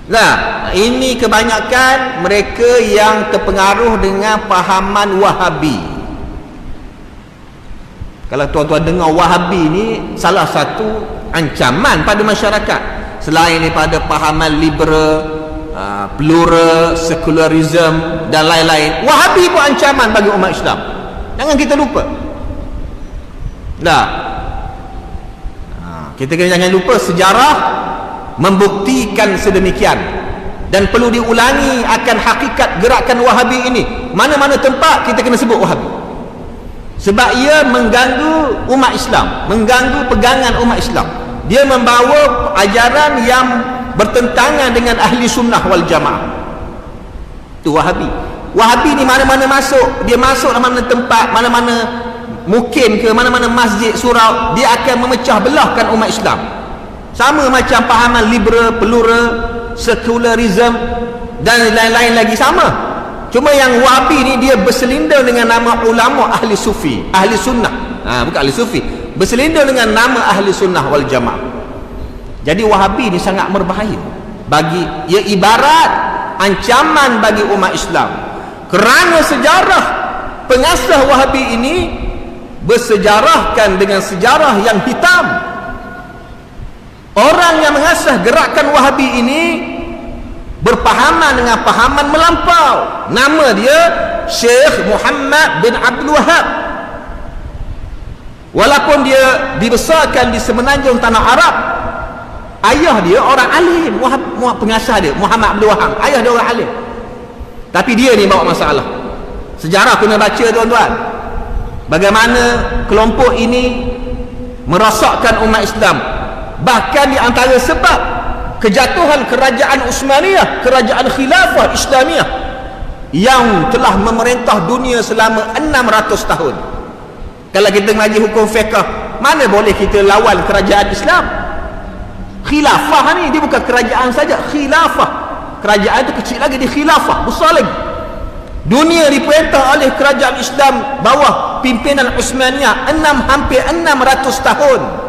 Nah, ini kebanyakan mereka yang terpengaruh dengan pahaman Wahabi. Kalau tuan-tuan dengar Wahabi ni salah satu ancaman pada masyarakat. Selain daripada pahaman liberal, plural, secularism dan lain-lain, Wahabi pun ancaman bagi umat Islam. Jangan kita lupa. Dah. Kita kena jangan lupa sejarah membuktikan sedemikian, dan perlu diulangi akan hakikat gerakan Wahabi ini. Mana-mana tempat kita kena sebut Wahabi, sebab ia mengganggu umat Islam, mengganggu pegangan umat Islam. Dia membawa ajaran yang bertentangan dengan ahli sunnah wal jamaah. Itu Wahabi. Wahabi ni mana-mana masuk, dia masuk dalam mana tempat, mana-mana mukim ke, mana-mana masjid, surau, dia akan memecah belahkan umat Islam. Sama macam pahaman liberal, plural, secularism dan lain-lain lagi, sama. Cuma yang Wahabi ni dia berselindar dengan nama ulama ahli sufi, ahli sunnah. Bukan ahli sufi, berselindar dengan nama ahli sunnah wal jamaah. Jadi Wahabi ni sangat berbahaya bagi, ia ibarat ancaman bagi umat Islam, kerana sejarah pengasas Wahabi ini bersejarahkan dengan sejarah yang hitam. Orang yang mengasas gerakan Wahabi ini berpahaman dengan pahaman melampau. Nama dia Syekh Muhammad bin Abdul Wahab. Walaupun dia dibesarkan di semenanjung tanah Arab, ayah dia orang alim. Pengasas dia Muhammad Abdul Wahab, ayah dia orang alim. Tapi dia ni bawa masalah. Sejarah kena baca tuan-tuan, bagaimana kelompok ini merosakkan umat Islam. Bahkan di antara sebab kejatuhan kerajaan Uthmaniyah, kerajaan khilafah Islamiyah yang telah memerintah dunia selama 600 tahun. Kalau kita mengaji hukum fiqh, mana boleh kita lawan kerajaan Islam? Khilafah ni dia bukan kerajaan saja, khilafah. Kerajaan itu kecil lagi, dia khilafah besar lagi. Dunia diperintah oleh kerajaan Islam bawah pimpinan Uthmaniyah hampir 600 tahun.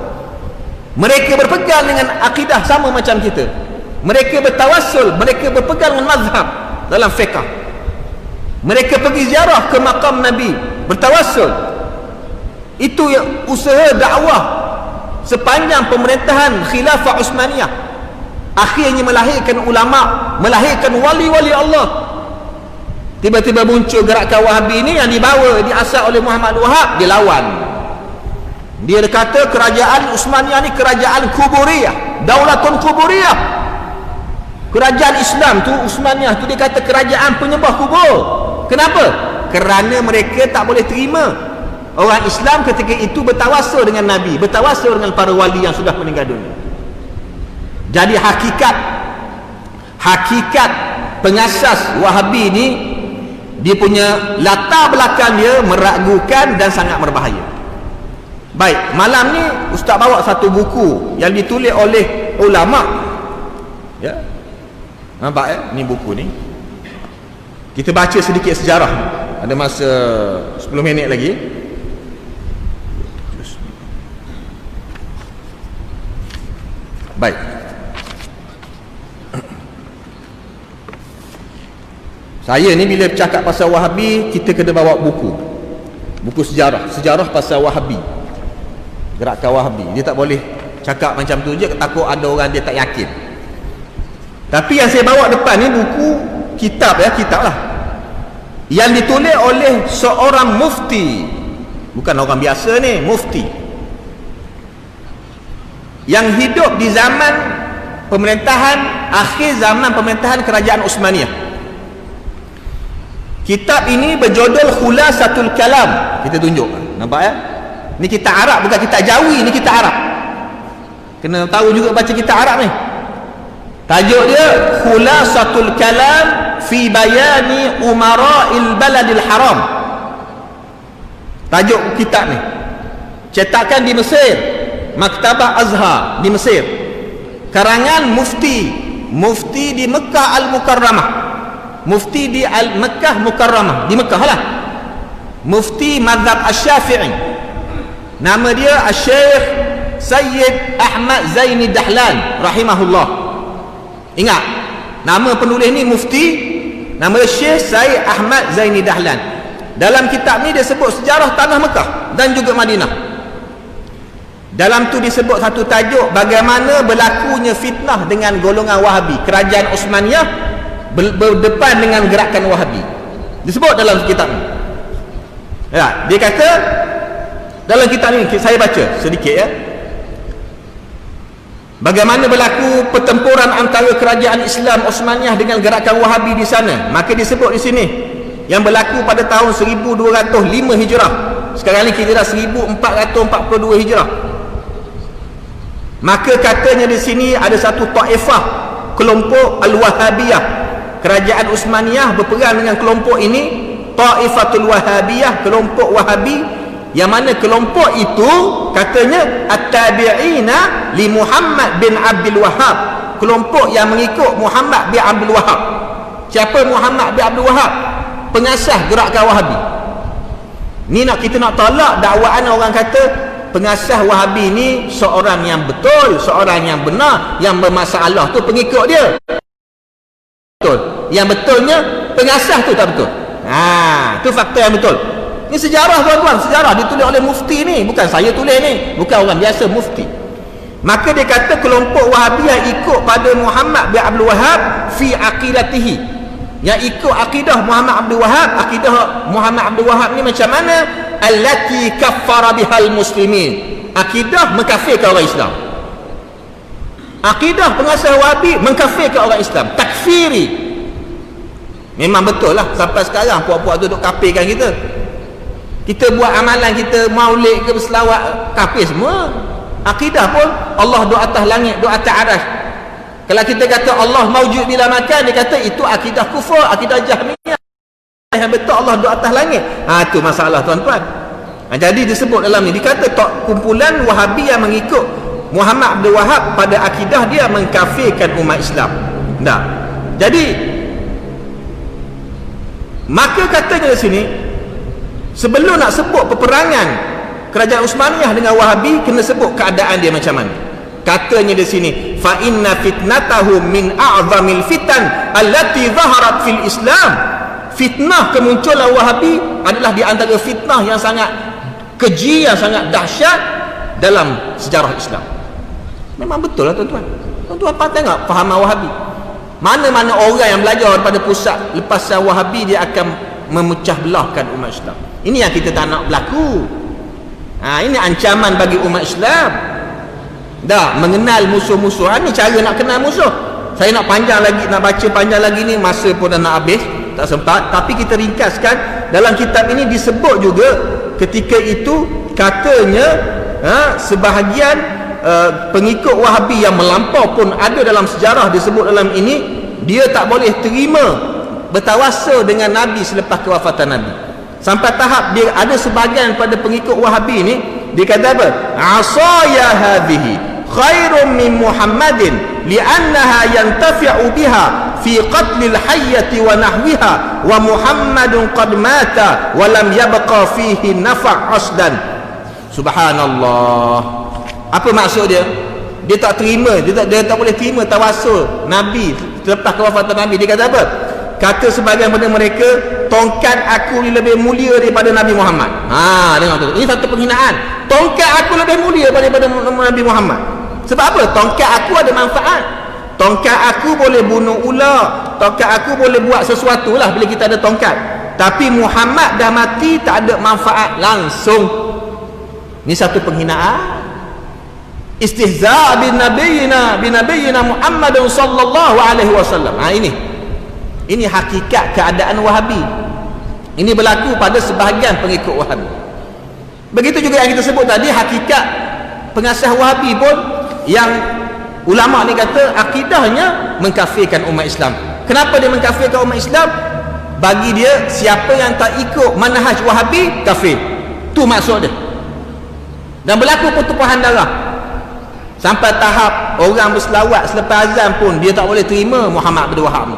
Mereka berpegang dengan akidah sama macam kita. Mereka bertawassul, mereka berpegang dengan mazhab dalam fiqh. Mereka pergi ziarah ke makam Nabi, bertawassul. Itu usaha dakwah sepanjang pemerintahan khilafah Uthmaniyah. Akhirnya melahirkan ulama, melahirkan wali-wali Allah. Tiba-tiba muncul gerakan Wahabi ini yang dibawa, diasas oleh Muhammad Wahab, dilawan. Dia kata kerajaan Uthmaniyah ni kerajaan kuburiyah, daulatun kuburiyah. Kerajaan Islam tu Uthmaniyah tu dia kata kerajaan penyembah kubur. Kenapa? Kerana mereka tak boleh terima orang Islam ketika itu bertawassul dengan Nabi, bertawassul dengan para wali yang sudah meninggal dunia. Jadi hakikat pengasas Wahabi ni, dia punya latar belakang dia meragukan dan sangat berbahaya. Baik, malam ni Ustaz bawa satu buku yang ditulis oleh ulama. Ya. Nampak ni buku ni. Kita baca sedikit sejarah. Ada masa 10 minit lagi. Baik. Saya ni bila bercakap pasal Wahabi, kita kena bawa buku sejarah pasal Wahabi, gerakan Wahabi. Dia tak boleh cakap macam tu je, takut ada orang dia tak yakin. Tapi yang saya bawa depan ni buku kitab lah, yang ditulis oleh seorang mufti, bukan orang biasa ni, mufti yang hidup di zaman pemerintahan, akhir zaman pemerintahan kerajaan Uthmaniyah. Kitab ini berjudul Khulasatul Kalam. Kita tunjuk, nampak ya? Ni kitab Arab, bukan kitab Jawi, ni kitab Arab. Kena tahu juga baca kitab Arab ni. Tajuk dia Khulasatul Kalam fi Bayani Umara'il Baladil Haram. Tajuk kitab ni. Cetakan di Mesir, Maktabah Azhar di Mesir. Karangan mufti di Mekah Al-Mukarramah. Mufti di Mekah Mukarramah, di Mekah lah. Mufti mazhab Asy-Syafi'i. Nama dia Syekh Sayyid Ahmad Zaini Dahlan rahimahullah. Ingat, Nama penulis ni mufti, nama Syekh Syed Ahmad Zaini Dahlan. Dalam kitab ni dia sebut sejarah tanah Mekah dan juga Madinah. Dalam tu disebut satu tajuk, bagaimana berlakunya fitnah dengan golongan Wahabi. Kerajaan Osmaniyah berdepan dengan gerakan Wahabi. Disebut dalam kitab ni. Ya, dia kata dalam kitab ni, saya baca sedikit ya. Bagaimana berlaku pertempuran antara kerajaan Islam Osmaniyah dengan gerakan Wahabi di sana. Maka disebut di sini yang berlaku pada tahun 1205 Hijrah. Sekarang ni kita dah 1442 Hijrah. Maka katanya di sini ada satu taifah, kelompok Al-Wahabiyah. Kerajaan Osmaniyah berperang dengan kelompok ini, Taifatul Wahabiyah, kelompok Wahabi, yang mana kelompok itu katanya at-tabi'ina li Muhammad bin Abdul Wahhab, kelompok yang mengikut Muhammad bin Abdul Wahhab. Siapa Muhammad bin Abdul Wahhab? Pengasas gerakan Wahabi. Ni kita nak tolak dakwaan orang kata pengasas Wahabi ni seorang yang betul, seorang yang benar, yang bermasalah tu pengikut dia. Betul. Yang betulnya pengasas tu tak betul. Tu fakta yang betul. Ini sejarah tuan-tuan, sejarah ditulis oleh mufti ni, bukan saya tulis ni, bukan orang biasa, mufti. Maka dia kata kelompok Wahabiyah ikut pada Muhammad bin Abdul Wahhab fi aqidatihi, yang ikut akidah Muhammad Abdul Wahhab. Akidah Muhammad Abdul Wahhab ni macam mana? Allati kaffara bihal muslimin, akidah mengkafirkan orang Islam. Akidah pengasas Wahabi mengkafirkan orang Islam, takfiri. Memang betul lah, sampai sekarang puak-puak tu duk kafirkan kita. Kita buat amalan, kita maulid ke berselawat, kafir semua. Akidah pun Allah duk atas langit, duk atas aras. Kalau kita kata Allah maujud bila makan, dia kata itu akidah kufur, akidah Jahmiyah. Yang betul Allah duk atas langit. Itu masalah tuan-tuan. Jadi disebut dalam ni, dikata kumpulan Wahabi yang mengikut Muhammad Abdul Wahhab pada akidah dia mengkafirkan umat Islam. Tak. Jadi maka katanya di sini, sebelum nak sebut peperangan kerajaan Utsmaniyah dengan Wahabi, kena sebut keadaan dia macam mana. Katanya di sini, fa inna fitnatahum min a'zamil fitan allati zaharat fil Islam. Fitnah kemunculan Wahabi adalah di antara fitnah yang sangat keji, yang sangat dahsyat dalam sejarah Islam. Memang betul lah tuan-tuan. Tuan-tuan tengok fahaman Wahabi. Mana-mana orang yang belajar daripada pusat lepasan Wahabi, dia akan memecah belahkan umat Islam. Ini yang kita tak nak berlaku. Ini ancaman bagi umat Islam. Dah mengenal musuh-musuh. Ini cara nak kenal musuh. Saya nak panjang lagi, nak baca panjang lagi ni, masa pun dah nak habis, tak sempat. Tapi kita ringkaskan, dalam kitab ini disebut juga ketika itu katanya sebahagian pengikut Wahabi yang melampau pun ada dalam sejarah disebut dalam ini, dia tak boleh terima bertawasul dengan Nabi selepas kewafatan Nabi. Sampai tahap dia ada sebahagian pada pengikut Wahabi ni, dia kata apa? Asaya hadhihi khairun min Muhammadin li'annaha yantafi'u biha fi qatlil hayyati wa nahwiha wa Muhammadun qad mata wa lam yabqa fihi nafa' asdan. Subhanallah. Apa maksud dia? Dia tak terima, dia tak boleh terima tawasul Nabi selepas kewafatan Nabi. Dia kata apa? Kata sebahagian pada mereka, tongkat aku lebih mulia daripada Nabi Muhammad. Tengok tu. Ini satu penghinaan. Tongkat aku lebih mulia daripada Nabi Muhammad. Sebab apa? Tongkat aku ada manfaat. Tongkat aku boleh bunuh ular, tongkat aku boleh buat sesuatu lah bila kita ada tongkat. Tapi Muhammad dah mati, tak ada manfaat langsung. Ini satu penghinaan. Istihza' bin nabiyina Muhammadun sallallahu alaihi wasallam. Ini hakikat keadaan Wahabi. Ini berlaku pada sebahagian pengikut Wahabi. Begitu juga yang kita sebut tadi, hakikat pengasas Wahabi pun, yang ulama ni kata akidahnya mengkafirkan umat Islam. Kenapa dia mengkafirkan umat Islam? Bagi dia, siapa yang tak ikut manhaj Wahabi, kafir. Tu maksud dia. Dan berlaku pertumpahan darah. Sampai tahap orang berselawat selepas azan pun dia tak boleh terima Muhammad Abdul Wahhab.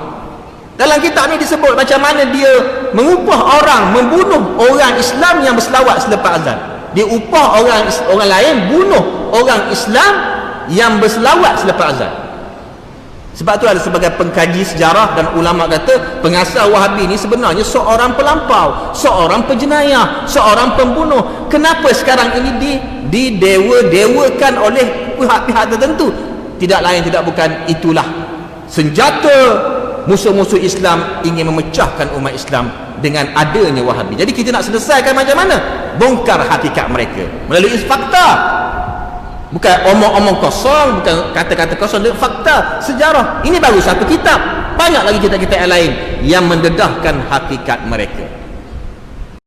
Dalam kitab ni disebut macam mana dia mengupah orang membunuh orang Islam yang berselawat selepas azan. Dia upah orang lain bunuh orang Islam yang berselawat selepas azan. Sebab tu ada sebagai pengkaji sejarah dan ulama kata pengasas Wahabi ni sebenarnya seorang pelampau, seorang penjenayah, seorang pembunuh. Kenapa sekarang ini didewa-dewakan oleh pihak-pihak tertentu? Tidak lain tidak bukan itulah senjata musuh-musuh Islam ingin memecahkan umat Islam dengan adanya Wahabi. Jadi kita nak selesaikan macam mana? Bongkar hakikat mereka melalui fakta. Bukan omong-omong kosong, bukan kata-kata kosong, dengan fakta, sejarah. Ini baru satu kitab. Banyak lagi kitab-kitab yang lain yang mendedahkan hakikat mereka.